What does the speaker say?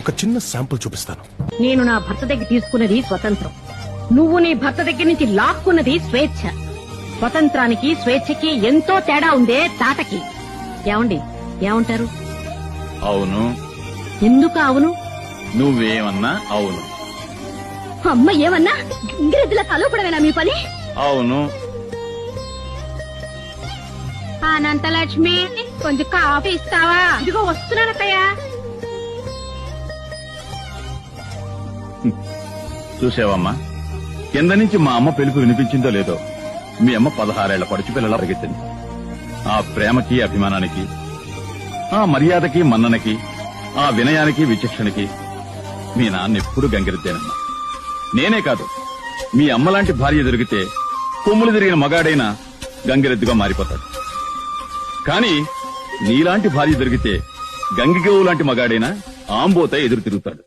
ఒక చిన్న శాంపుల్ చూపిస్తాను. నేను నా భర్త దగ్గర తీసుకున్నది స్వతంత్రం, నువ్వు నీ భర్త దగ్గర నుంచి లాక్కున్నది స్వేచ్ఛ. స్వతంత్రానికి స్వేచ్ఛకి ఎంతో తేడా ఉందే తాటకి. ఏమండి, ఏమంటారు? అవును. ఎందుకు అవును? నువ్వేమన్నా అవును. అమ్మ ఏమన్నా ఇంగ్రెద్దుల కలవపడమేనా మీ పని? అవును. అనంతలక్ష్మి, కొంచెం కాఫీ ఇస్తావా? ఇదిగో వస్తున్నానక్కయ్యా. చూసావమ్మా, కింద నుంచి మా అమ్మ పిలుపు వినిపించిందో లేదో, మీ అమ్మ 16 ఏళ్ల పడుచు పిల్లలా పరిగెత్తింది. ఆ ప్రేమకి, అభిమానానికి, ఆ మర్యాదకి, మన్ననకి, ఆ వినయానికి, విచక్షణకి మీ నాన్న ఎప్పుడు గంగిరెద్దేనమ్మా. నేనే కాదు, మీ అమ్మలాంటి భార్య దొరికితే కొమ్ములు తిరిగిన మగాడైనా గంగిరెద్దుగా మారిపోతాడు. కానీ నీలాంటి భార్య దొరికితే గంగిగోవు లాంటి మగాడైనా ఆంబోత ఎదురు తిరుగుతాడు.